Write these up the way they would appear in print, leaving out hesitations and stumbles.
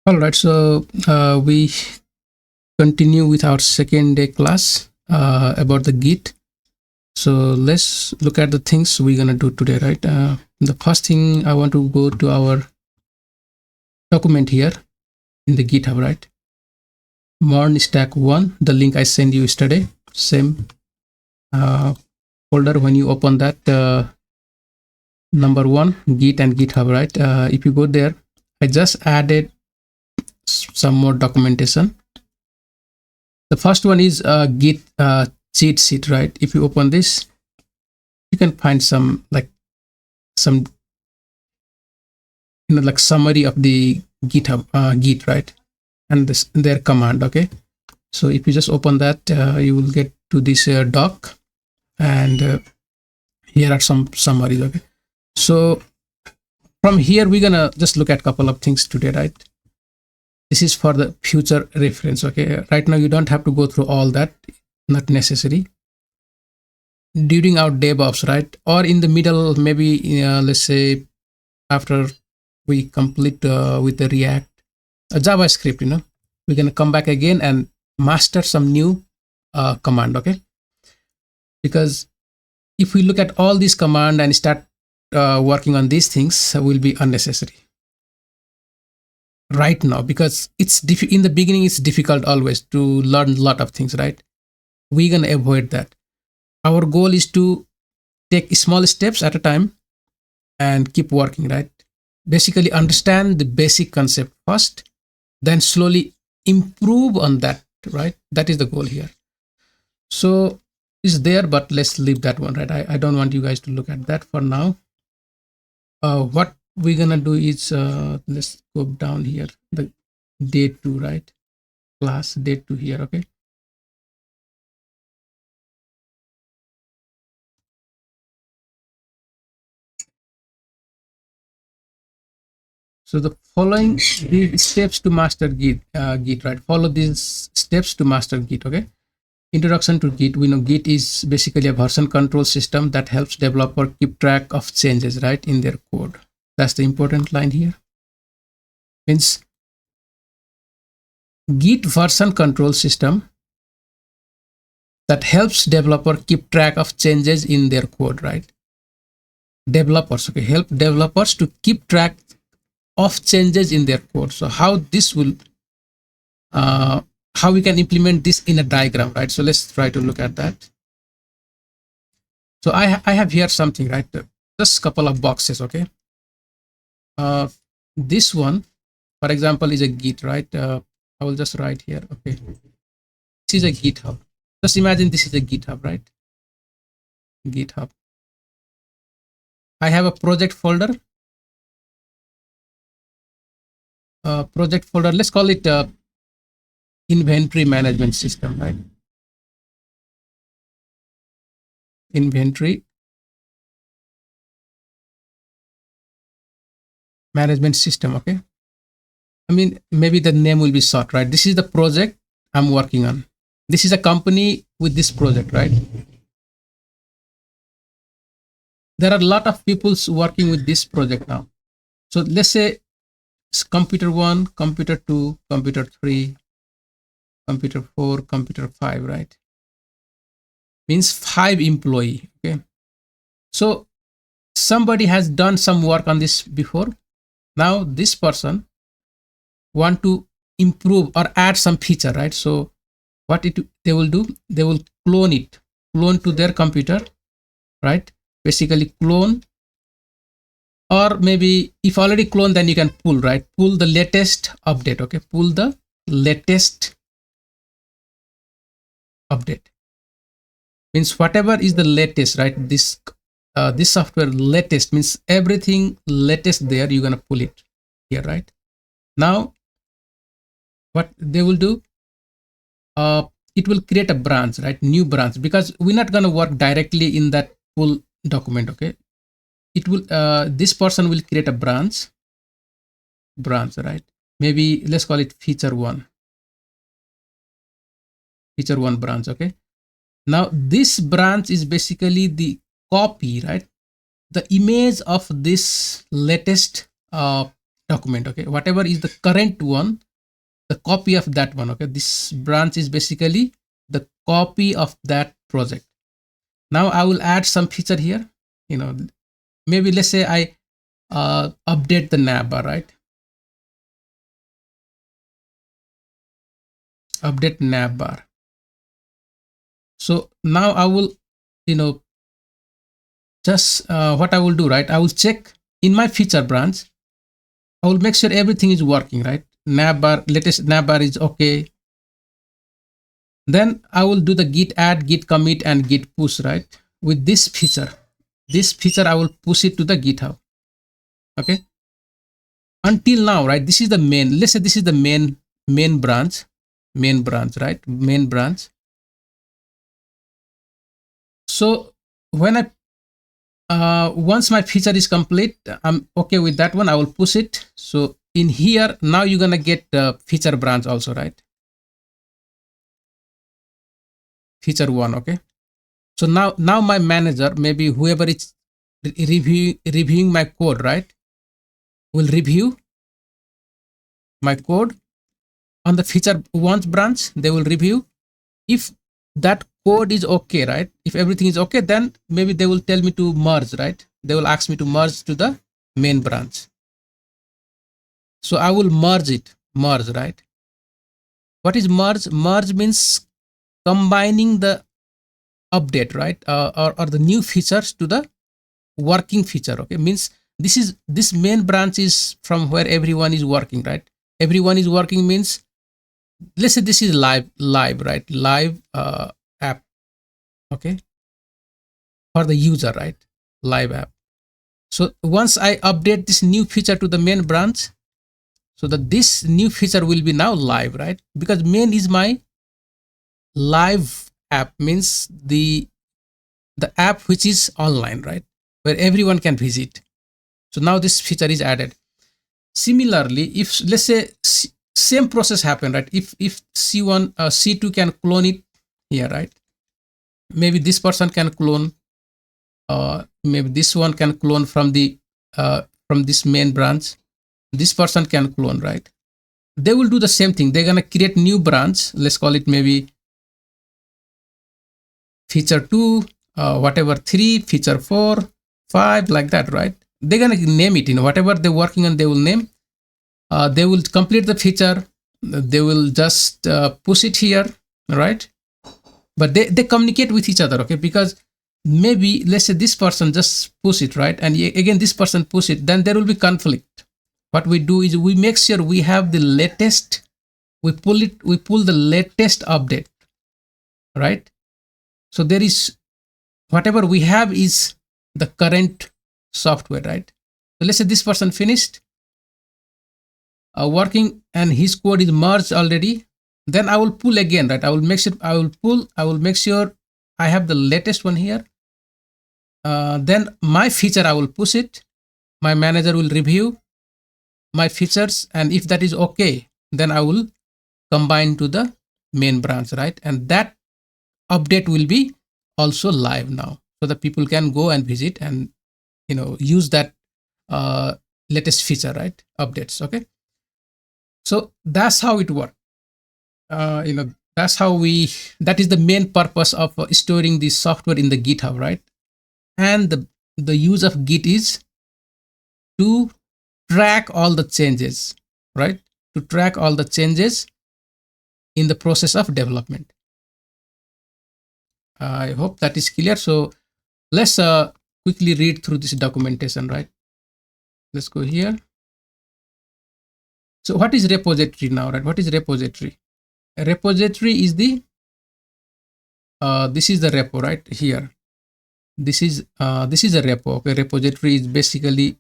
All right, so we continue with our second day class about the Git. So let's look at the things we're gonna do today, right? The first thing, I want to go to our document here in the GitHub, right? Morn stack 1, the link I sent you yesterday, same folder. When you open that, number 1, Git and GitHub, right? If you go there, I just added some more documentation. The first one is Git cheat sheet, right? If you open this, you can find some summary of the GitHub Git, right? And their command. Okay, so if you just open that, you will get to this doc, and here are some summaries. Okay, so from here we're gonna just look at a couple of things today, right? This is for the future reference. Okay, right now you don't have to go through all that, not necessary. During our DevOps, right, or in the middle, maybe let's say after we complete with the React, JavaScript, we're gonna come back again and master some new command. Okay, because if we look at all these command and start working on these things, will be unnecessary right now, because it's in the beginning it's difficult always to learn a lot of things, right? We're gonna avoid that. Our goal is to take small steps at a time and keep working, right? Basically understand the basic concept first, then slowly improve on that, right? That is the goal here. So it's there, but let's leave that one, right? I don't want you guys to look at that for now. What we're gonna do is let's go down here, the day 2, right? Class day 2 here. Okay, so the following these steps to master Git, right? Follow these steps to master Git. Okay, introduction to Git. We know Git is basically a version control system that helps developer keep track of changes, right, in their code. That's the important line here. Means Git version control system that helps developer keep track of changes in their code, right? Developers, okay, help developers to keep track of changes in their code. So how this will how we can implement this in a diagram, right? So let's try to look at that. So I have here something, right? Just a couple of boxes. Okay, this one, for example, is a Git, right? I will just write here. Okay, this is a GitHub. Just imagine this is a GitHub, right? GitHub. I have a project folder. Let's call it inventory management system, right? Inventory management system. Okay, I mean, maybe the name will be short, right? This is the project I'm working on. This is a company with this project, right? There are a lot of people working with this project now. So let's say computer 1, computer 2, computer 3, computer 4, computer 5, right? Means 5 employee. Okay, so somebody has done some work on this before. Now this person want to improve or add some feature, right? So what they will do, they will clone to their computer, right? Basically clone, or maybe if already clone, then you can pull, right? Pull the latest update. Okay, pull the latest update. Means whatever is the latest, right? This software latest means everything latest there, you're gonna pull it here, right? Now what they will do, it will create a branch, right? New branch, because we're not gonna work directly in that pull document. Okay, it will this person will create a branch, right? Maybe let's call it feature 1 branch. Okay, now this branch is basically the copy, right? The image of this latest document. Okay, whatever is the current one, the copy of that one. Okay, this branch is basically the copy of that project. Now I will add some feature here. Maybe let's say I update the navbar, right? Update navbar. So now I will, just what I will do, right? I will check in my feature branch. I will make sure everything is working, right? Navbar, latest navbar is okay. Then I will do the git add, git commit, and git push, right? With this feature I will push it to the GitHub. Okay. Until now, right? This is the main. Let's say this is the main branch, right? Main branch. So when I once my feature is complete, I'm okay with that one. I will push it. So in here now you're gonna get the feature branch also, right? Feature one. Okay. So now my manager, maybe whoever is reviewing my code, right, will review my code on the feature one branch. They will review. If that code is okay, right? If everything is okay, then maybe they will tell me to merge, right? They will ask me to merge to the main branch. So I will merge, right? What is merge? Merge means combining the update, right? Or the new features to the working feature. Okay, means this main branch is from where everyone is working, right? Everyone is working means, let's say this is live, right? Live app. Okay, for the user, right? Live app. So once I update this new feature to the main branch, so that this new feature will be now live, right? Because main is my live app, means the app which is online, right? Where everyone can visit. So now this feature is added. Similarly, if let's say same process happen, right? If C1 C2 can clone it here, right? Maybe this person can clone, maybe this one can clone from this main branch. This person can clone, right? They will do the same thing. They're gonna create new branch. Let's call it maybe feature 2, whatever 3, feature 4, 5, like that, right? They're gonna name it, whatever they're working on, they will name. They will complete the feature. They will just push it here, right? But they communicate with each other, okay? Because maybe let's say this person just push it, right? And again this person push it, then there will be conflict. What we do is we make sure we have the latest, we pull the latest update, right? So there is, whatever we have is the current software, right? So let's say this person finished working and his code is merged already. Then I will pull again, right? I will make sure I have the latest one here. Then my feature, I will push it. My manager will review my features, and if that is okay, then I will combine to the main branch, right? And that update will be also live now, so that people can go and visit and use that latest feature, right? Updates. Okay, so that's how it works. That is the main purpose of storing this software in the GitHub, right? And the use of Git is to track all the changes, right? To track all the changes in the process of development. I hope that is clear. So let's quickly read through this documentation, right? Let's go here. So what is repository now, right? What is repository? A repository is the this is the repo, right? Here, this is a repo. Okay, repository is basically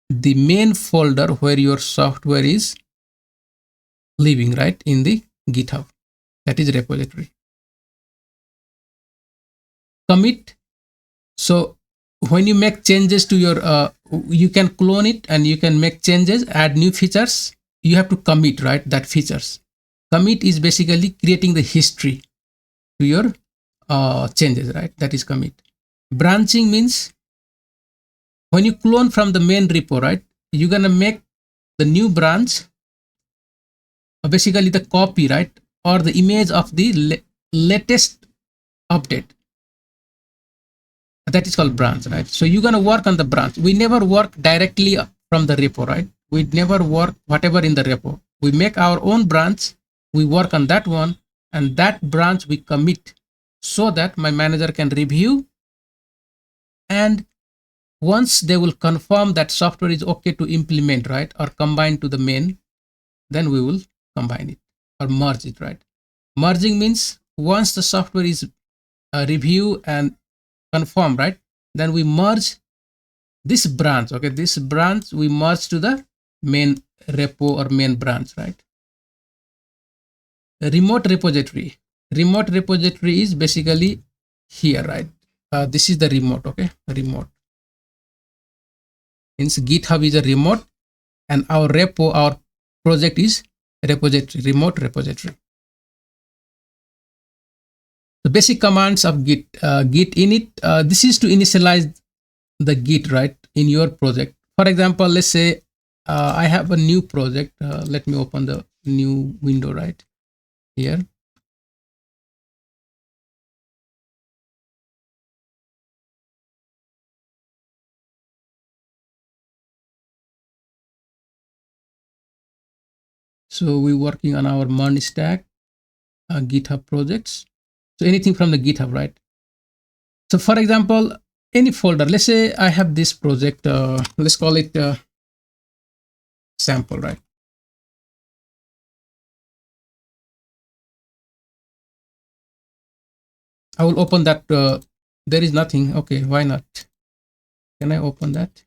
the main folder where your software is living, right? In the GitHub, that is repository. Commit. So when you make changes to your you can clone it and you can make changes, add new features. You have to commit, right? That features. Commit is basically creating the history to your changes, right? That is commit. Branching means when you clone from the main repo, right? you're gonna make the new branch basically the copy, right, or the image of the latest update. That is called branch, right? So you're gonna work on the branch. We never work directly from the repo, right? We never work whatever in the repo. We make our own branch, we work on that one, and that branch we commit so that my manager can review, and once they will confirm that software is okay to implement, right, or combine to the main, then we will combine it or merge it, right? Merging means once the software is review and confirm, right, then we merge this branch. Okay, this branch we merge to the main repo or main branch, right? The remote repository is basically here, right? This is the remote. Okay, remote means GitHub is a remote, and our repo, our project is repository, remote repository. The basic commands of git init, this is to initialize the git, right, in your project. For example, let's say I have a new project. Let me open the new window right here. So we're working on our Merge stack GitHub projects. So anything from the GitHub, right? So for example, any folder, let's say I have this project, let's call it sample, right? I will open that. There is nothing. Okay, why not? Can I open that?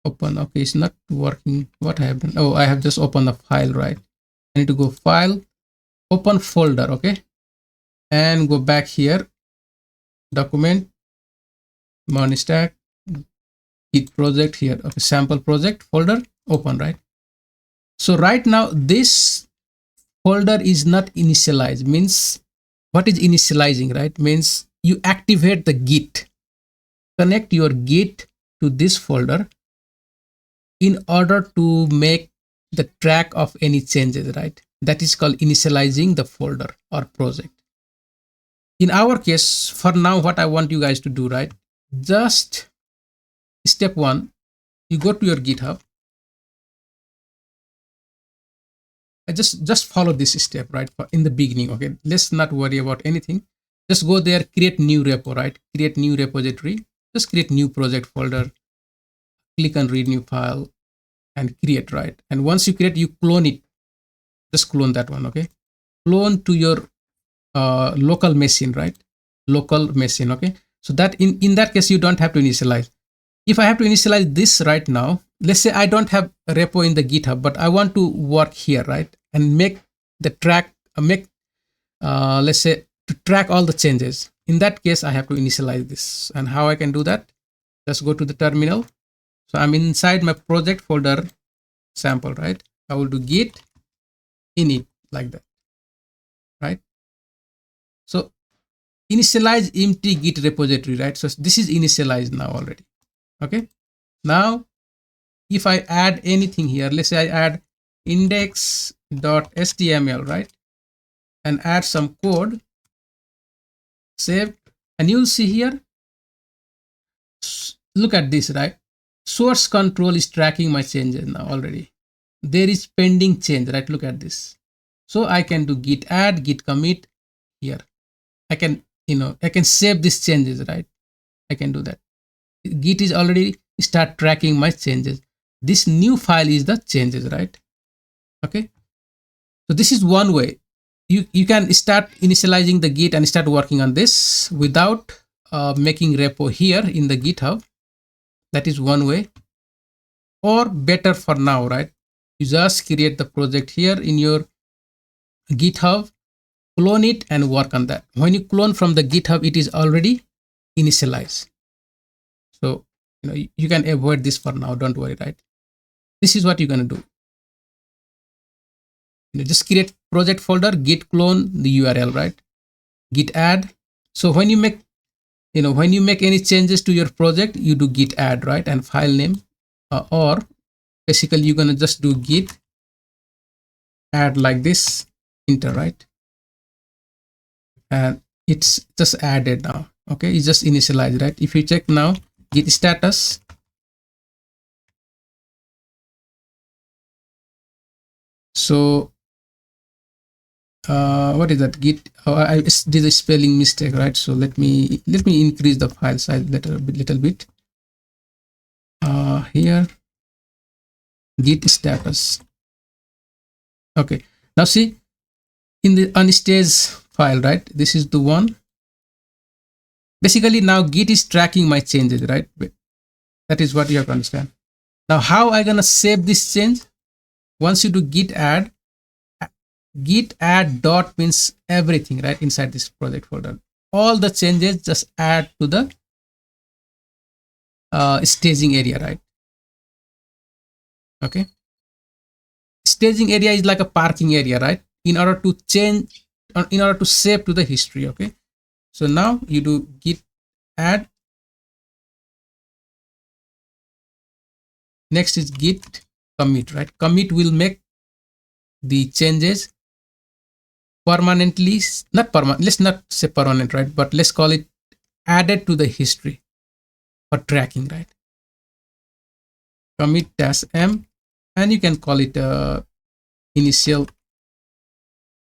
Open. Okay, it's not working. What I have done? Oh, I have just opened the file, right? I need to go file, open folder, okay, and go back here, document, Merge stack, Git project here. Okay, sample project folder, open, right? So right now this folder is not initialized. Means what is initializing, right? Means you activate the Git, connect your Git to this folder in order to make the track of any changes, right? That is called initializing the folder or project. In our case, for now, what I want you guys to do, right? Just step one, you go to your GitHub. I just follow this step, right? In the beginning, okay? Let's not worry about anything. Just go there, create new repo, right? Create new repository. Just create new project folder. Click on read new file and create, right? And once you create, you clone it. Just clone that one, okay? Clone to your local machine, right? Local machine, okay? So that in that case, you don't have to initialize. If I have to initialize this right now, let's say I don't have a repo in the GitHub, but I want to work here, right? And make the track, let's say to track all the changes. In that case, I have to initialize this. And how I can do that? Just go to the terminal. So I'm inside my project folder sample, right? I will do git init like that, right? So initialize empty git repository, right? So this is initialized now already. Okay. Now, if I add anything here, let's say I add index.html, right? And add some code, save, and you'll see here, look at this, right? Source control is tracking my changes now already. There is pending change, right? Look at this. So I can do git add, git commit here. I can, I can save these changes, right? I can do that. Git is already start tracking my changes. This new file is the changes, right? Okay. So this is one way. You can start initializing the Git and start working on this without making repo here in the GitHub. That is one way. Or better for now, right? You just create the project here in your GitHub, clone it and work on that. When you clone from the GitHub, it is already initialized. So, you can avoid this for now. Don't worry, right? This is what you're going to do. Just create project folder, git clone the URL, right? Git add. So when you make when you make any changes to your project, you do git add, right? And file name, or basically you're gonna just do git add like this, enter, right? And it's just added now. Okay, it's just initialized, right? If you check now git status, so what is that? Git, I did a spelling mistake, right? So let me increase the file size little bit. Here git status. Okay, now see in the unstaged file, right? This is the one. Basically now git is tracking my changes, right? That is what you have to understand. Now how I gonna save this change? Once you do git add dot means everything, right? Inside this project folder, all the changes just add to the staging area, right? Okay, staging area is like a parking area, right? In order to change, in order to save to the history. Okay, so now you do git add, next is git commit, right? Commit will make the changes permanently, not permanent, let's not say permanent, right? But let's call it added to the history for tracking, right? Commit -m, and you can call it initial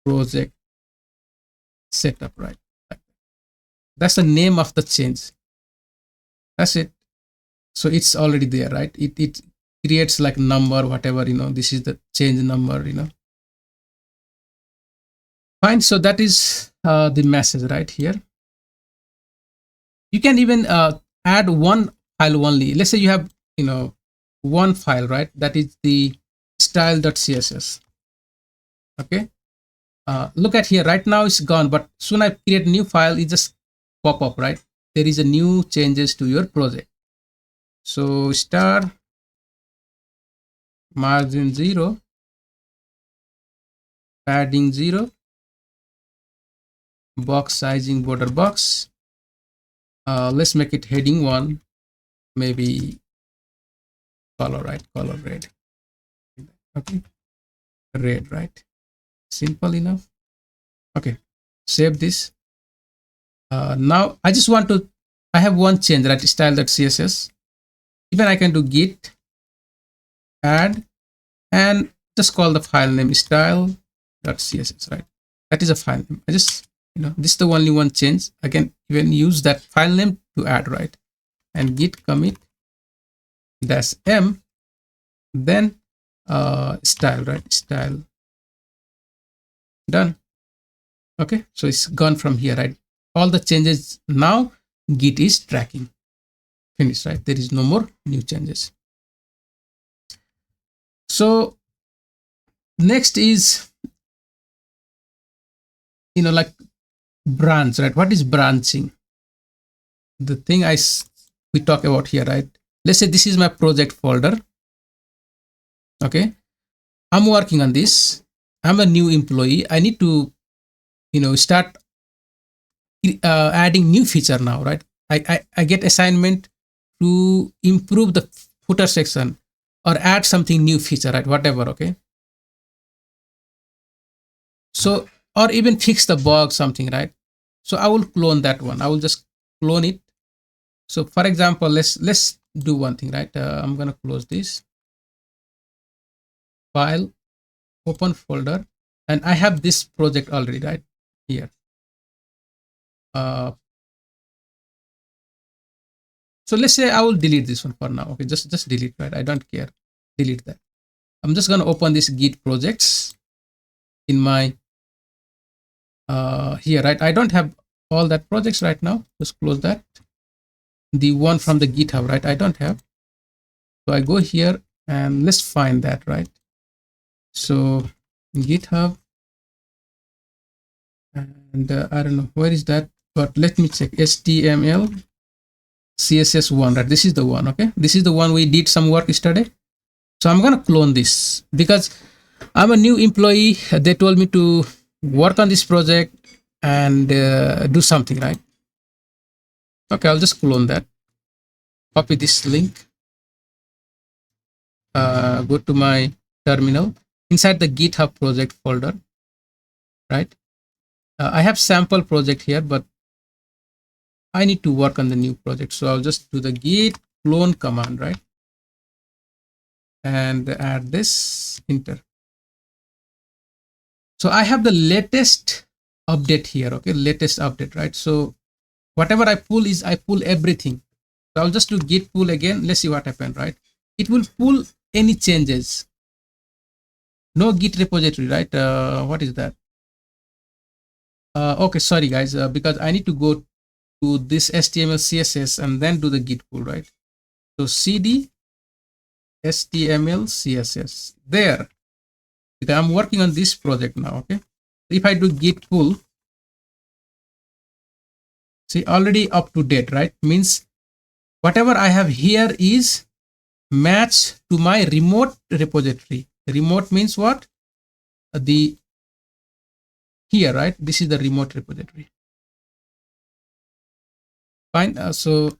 project setup, right? That's the name of the change. That's it. So it's already there, right? It creates like number, whatever, this is the change number, Fine. So that is the message right here. You can even add one file only. Let's say you have, one file, right? That is the style.css. Okay. Look at here. Right now it's gone, but soon I create a new file, it just pop up, right? There is a new changes to your project. So star margin 0, padding 0, box sizing border box. Let's make it heading 1, maybe color, right? Color red. Okay, red, right? Simple enough. Okay, save this. Now I just want to, I have one change, right? Style.css. Even I can do git add and just call the file name style.css, right? That is a file name. I just, this is the only one change. I can even use that file name to add, right? And git commit -m, then style, right? Style. Done. Okay, so it's gone from here, right? All the changes now git is tracking. Finished, right? There is no more new changes. So next is, like branch, right? What is branching? The thing we talk about here, right? Let's say this is my project folder. Okay, I'm working on this. I'm a new employee. I need to, start adding new feature now, right? I get assignment to improve the footer section or add something new feature, right? Whatever. Okay, so, or even fix the bug, something, right? So I will clone that one. I will just clone it. So for example, let's do one thing, right? I'm gonna close this file, open folder, and I have this project already, right here. So let's say I will delete this one for now. Okay, just delete, right? I don't care. Delete that. I'm just gonna open this git projects in my here, right? I don't have all that projects right now. Just close that. The one from the GitHub, right? I don't have. So I go here and let's find that, right? So GitHub, and I don't know where is that, but let me check. HTML CSS1, right? This is the one. Okay, this is the one we did some work yesterday. So I'm gonna clone this because I'm a new employee. They told me to work on this project and do something, right? Okay, I'll just clone that, copy this link, go to my terminal inside the GitHub project folder, right? I have sample project here, but I need to work on the new project. So I'll just do the git clone command, right? And add this, enter. So I have the latest update here, okay? Latest update, right? So whatever I pull is I pull everything. So I'll just do git pull again. Let's see what happened, right? It will pull any changes. No git repository, right? What is that? Okay, sorry guys, because I need to go to this HTML CSS and then do the git pull, right? So cd HTML CSS there, because I'm working on this project now. Okay, if I do git pull, see, already up to date, right? Means whatever I have here is match to my remote repository. Remote means what? The here, right? This is the remote repository. Fine. So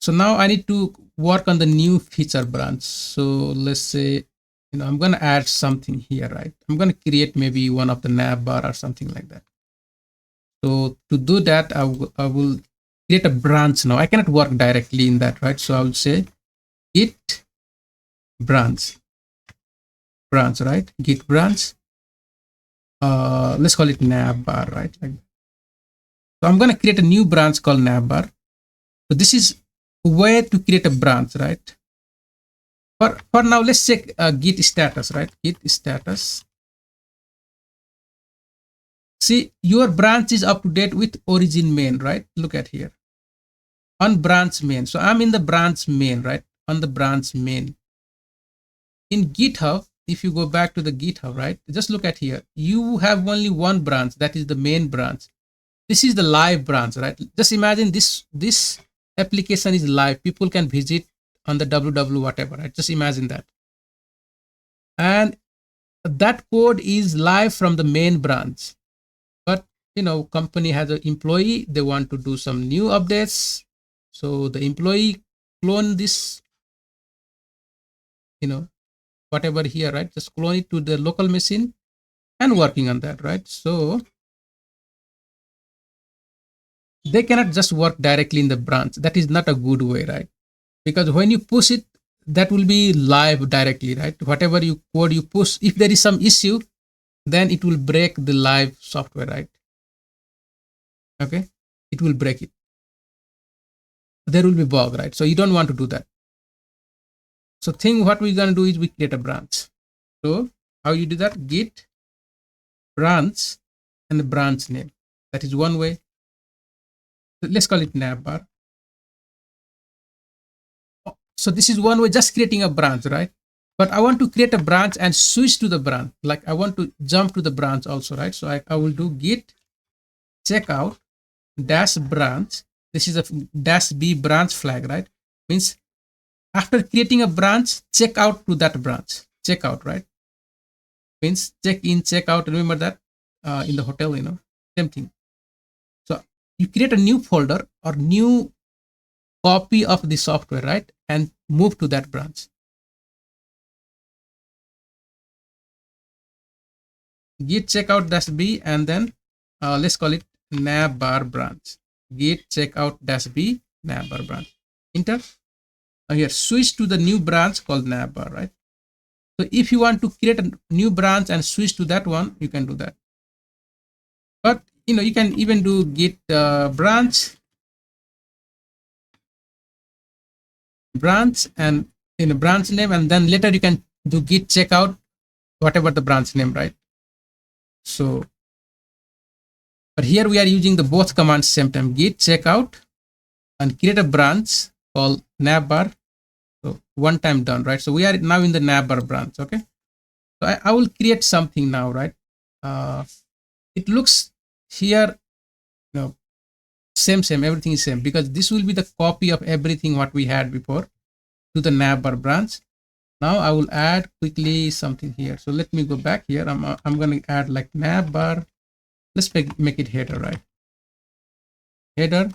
now I need to work on the new feature branch. So let's say, I'm going to add something here, right? I'm going to create maybe one of the nav bar or something like that. So to do that, I will create a branch now. I cannot work directly in that, right? So I will say git branch, right? Git branch. Let's call it nav bar, right? Like that. So I'm going to create a new branch called nav bar. So this is where to create a branch, right? For now, let's check git status, right? Git status. See, your branch is up to date with origin main, right? Look at here on branch main. So I'm in the branch main, right? On the branch main. In GitHub, if you go back to the GitHub, right? Just look at here. You have only one branch, that is the main branch. This is the live branch, right? Just imagine this application is live. People can visit on the www whatever, right? Just imagine that. And that code is live from the main branch. But company has an employee, they want to do some new updates. So the employee clone this, whatever here, right? Just clone it to the local machine and working on that, right? So they cannot just work directly in the branch. That is not a good way, right? Because when you push it, that will be live directly, right? Whatever code you push, if there is some issue, then it will break the live software, right? Okay, it will break it. There will be bug, right? So you don't want to do that. So what we're going to do is we create a branch. So how you do that? Git branch and the branch name. That is one way. Let's call it navbar. So this is one way, just creating a branch, right? But I want to create a branch and switch to the branch. Like I want to jump to the branch also, right? So I will do git checkout dash branch. This is a dash b branch flag, right? Means after creating a branch, check out to that branch. Check out, right? Means check in, check out. Remember that in the hotel, same thing. So you create a new folder or new copy of the software, right? And move to that branch. Git checkout dash b and then let's call it navbar branch. Git checkout dash b navbar branch. Enter. Now here switch to the new branch called navbar, right? So if you want to create a new branch and switch to that one, you can do that. But you can even do git branch and branch name, and then later you can do git checkout whatever the branch name, right? So but here we are using the both commands same time, git checkout and create a branch called navbar. So one time done, right? So we are now in the navbar branch. Okay, so I will create something now, right? It looks here same, everything is same, because this will be the copy of everything what we had before to the navbar branch. Now I will add quickly something here. So let me go back here. I'm going to add like navbar. Let's make it header, right? Header.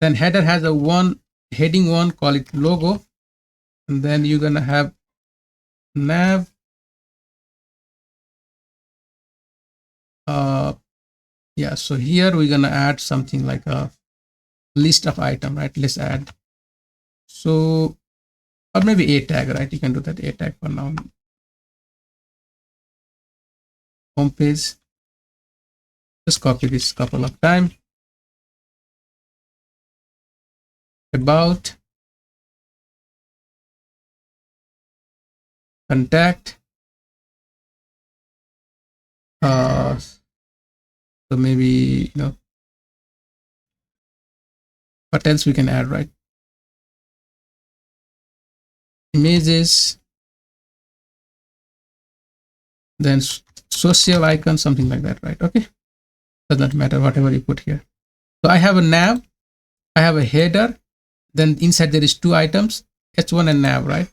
Then header has a one heading one, call it logo. And then you're gonna have nav. Yeah, so here we're gonna add something like a list of item, right? Let's add. So, or maybe a tag, right? You can do that a tag for now. Home page. Just copy this couple of times. About, contact. So maybe, what else we can add, right? Images, then social icon, something like that, right? Okay, doesn't matter, whatever you put here. So I have a nav, I have a header, then inside there is two items, h1 and nav, right?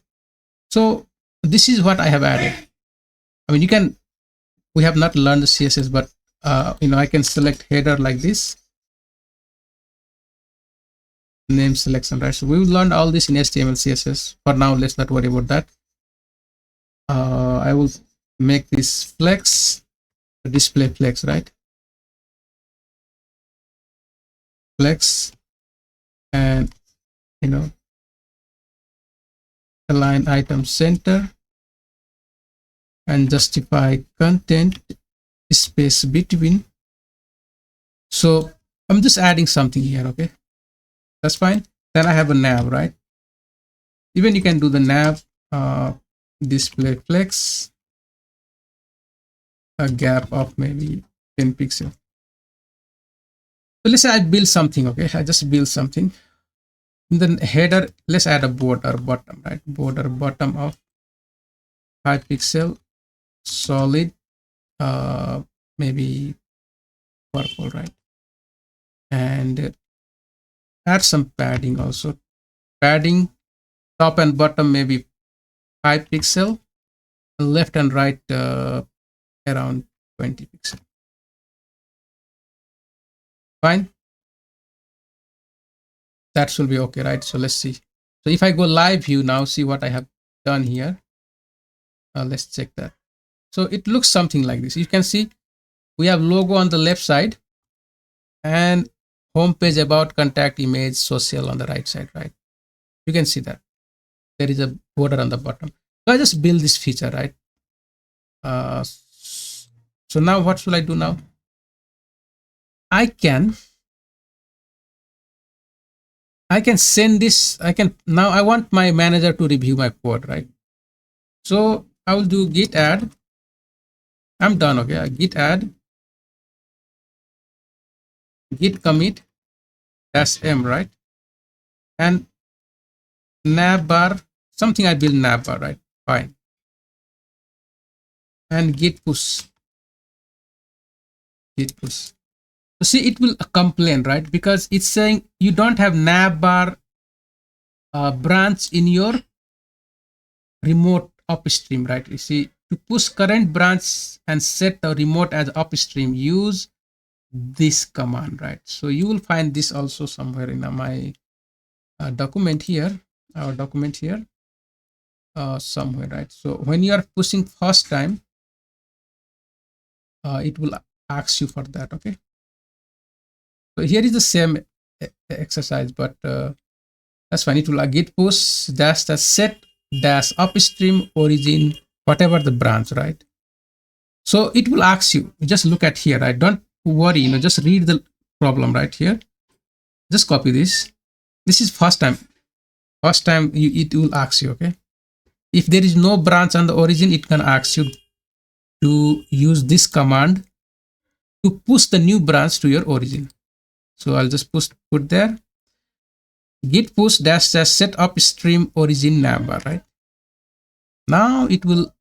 So this is what I have added. I mean, we have not learned the CSS, but I can select header like this, name selection, right? So we will learn all this in HTML, CSS. For now, let's not worry about that. I will make this flex, display flex, right? Flex, and align item center and justify content space between. So I'm just adding something here, okay? That's fine. Then I have a nav, right? Even you can do the nav display flex, a gap of maybe 10 pixels. So let's say I build something, okay? I just build something. In the header, let's add a border bottom, right? Border bottom of 5 pixel, solid, maybe purple, right? And add some padding also. Padding, top and bottom maybe 5 pixel, left and right around 20 pixel. Fine. That should be okay, right? So let's see. So if I go live view now, see what I have done here. Let's check that. So it looks something like this. You can see we have logo on the left side and homepage, about, contact, image, social on the right side, right? You can see that there is a border on the bottom. So I just build this feature, right? So now what should I do now? I can send this. Now I want my manager to review my code, right? So I will do git add. I'm done, okay? Git add, git commit -m, right? And navbar, something I build navbar, right? Fine. And git push. So see, it will complain, right? Because it's saying you don't have navbar branch in your remote upstream, right? You see, to push current branch and set the remote as upstream, use this command, right? So you will find this also somewhere in my document here, our document here, somewhere, right? So when you are pushing first time, it will ask you for that, okay? So here is the same exercise, but that's fine. It will git push dash set dash upstream origin, whatever the branch, right? So it will ask you, just look at here, right? Don't worry, just read the problem right here. Just copy this. This is first time it will ask you, okay? If there is no branch on the origin, it can ask you to use this command to push the new branch to your origin. So I'll just put there git push dash set upstream origin navbar, right? Now it will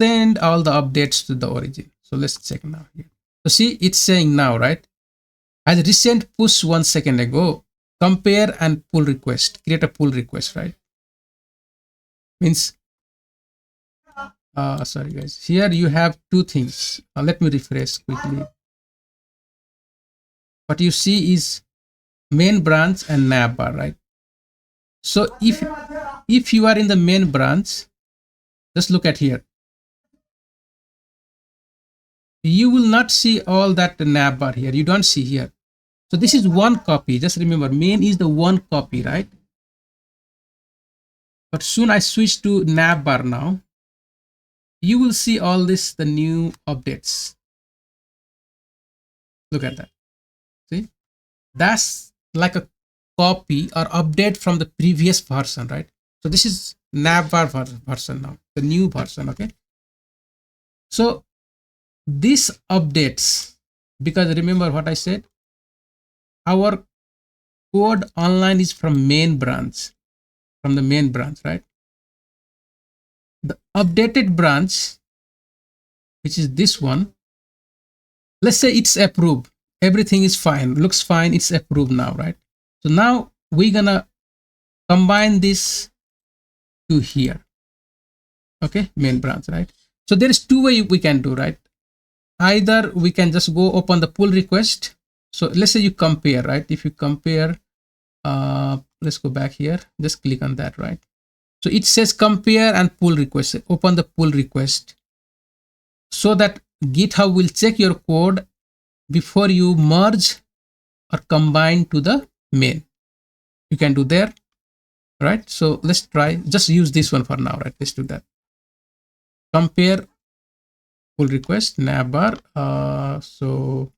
send all the updates to the origin. So let's check now here. So see, it's saying now, right? As recent push 1 second ago, compare and pull request, create a pull request, right? Means, sorry guys, here you have two things. Let me refresh quickly. What you see is main branch and navbar, right? So if you are in the main branch, just look at here. You will not see all that navbar here. You don't see here. So this is one copy. Just remember, main is the one copy, right? But soon I switch to navbar now. You will see all this, the new updates. Look at that. See, that's like a copy or update from the previous version, right? So this is navbar version now, the new version. Okay. So this updates, because remember what I said, our code online is from main branch, from the main branch, right? The updated branch, which is this one, let's say it's approved, everything is fine, looks fine, it's approved now, right? So now we're gonna combine this to here. Okay, main branch, right? So there is two ways we can do, right? Either we can just go open the pull request. So let's say you compare, right? If you compare, let's go back here, just click on that, right? So it says compare and pull request. Open the pull request so that GitHub will check your code before you merge or combine to the main. You can do there, right? So let's try, just use this one for now, right? Let's do that. Compare pull request navbar. So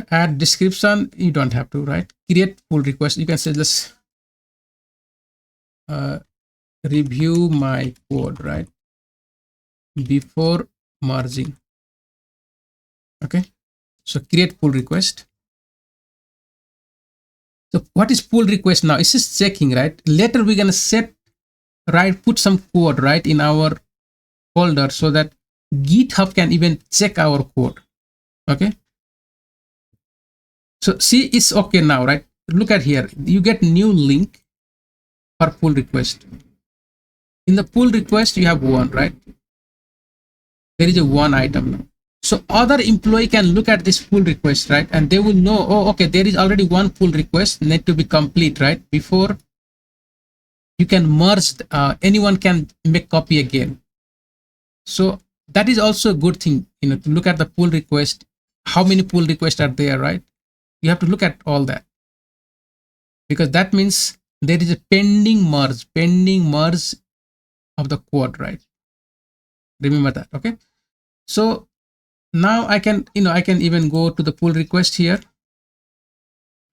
add description, you don't have to, right? Create pull request, you can say just review my code, right, before merging. Okay, so create pull request. So what is pull request now? It's just checking, right? Later we're gonna set, right, put some code, right, in our folder so that GitHub can even check our code. Okay, so see, it's okay now, right? Look at here, you get new link for pull request. In the pull request you have one, right? There is a one item now. So other employee can look at this pull request, right? And they will know, oh, okay, there is already one pull request need to be complete, right? Before you can merge, anyone can make copy again. So that is also a good thing, you know, to look at the pull request, how many pull requests are there, right? You have to look at all that, because that means there is a pending merge of the code, right? Remember that. Okay, so now I can, you know, I can even go to the pull request here.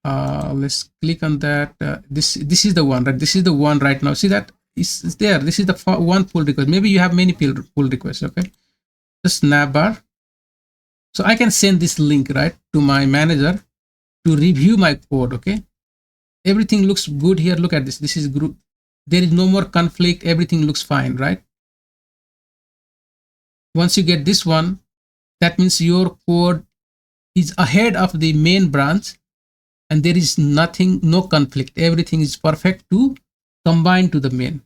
Let's click on that. This is the one, right? This is the one right now. See that it's there. This is the one pull request. Maybe you have many pull requests. Okay, just navbar. So I can send this link, right, to my manager to review my code. Okay, everything looks good here. Look at this. This is group. There is no more conflict. Everything looks fine, right? Once you get this one, that means your code is ahead of the main branch and there is nothing, no conflict. Everything is perfect to combine to the main.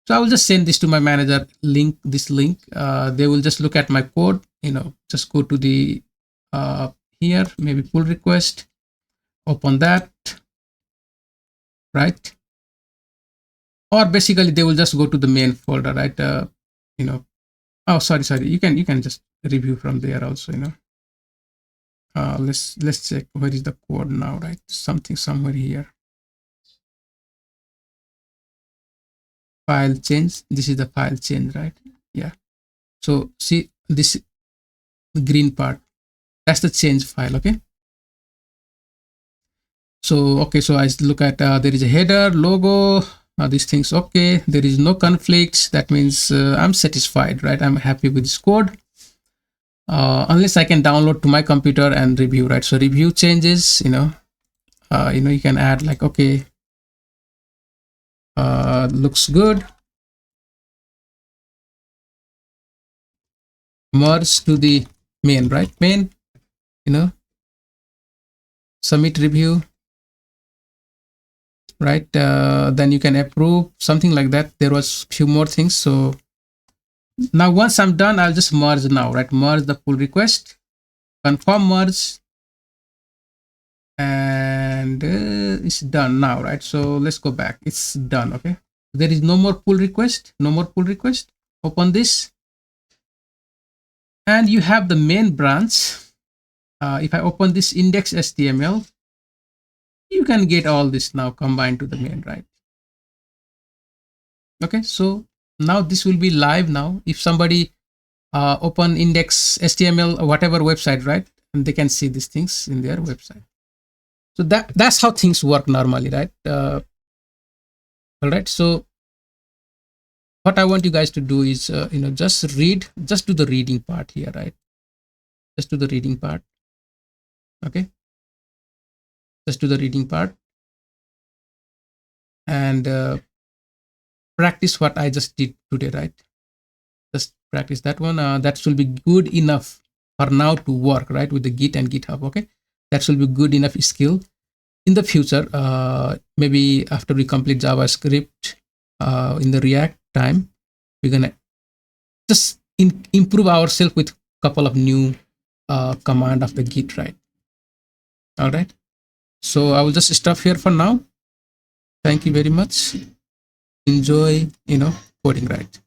So I will just send this to my manager, this link. They will just look at my code, you know, just go to the here, maybe pull request, open that, right? Or basically they will just go to the main folder, right? You know, oh, sorry, you can just review from there also, you know. Let's check where is the code now, right? Something somewhere here. File change. This is the file change, right? Yeah. So see this green part, that's the change file. Okay. So okay, so I look at there is a header, logo, these things. Okay, there is no conflicts. That means I'm satisfied, right? I'm happy with this code. Unless I can download to my computer and review, right? So review changes, you know, you can add like, okay, looks good. Merge to the main, right? Main, you know, submit review, right? Then you can approve, something like that. There was few more things. So now once I'm done, I'll just merge now, right? Merge the pull request, confirm merge. and it's done now, right? So let's go back. It's done. Okay, there is no more pull request, no more pull request. Open this, and you have the main branch. If I open this index HTML, you can get all this now combined to the main, right? Okay, so now this will be live now. If somebody open index HTML or whatever website, right, and they can see these things in their website. So that's how things work normally, right? All right, so what I want you guys to do is just read, just do the reading part here, right? Just do the reading part. Okay, just do the reading part and practice what I just did today, right? Just practice that one. That will be good enough for now to work, right, with the Git and GitHub. Okay, that will be good enough skill. In the future, maybe after we complete JavaScript in the React time, we're gonna just improve ourselves with couple of new command of the Git, right? All right. So I will just stop here for now. Thank you very much. Enjoy, coding, right?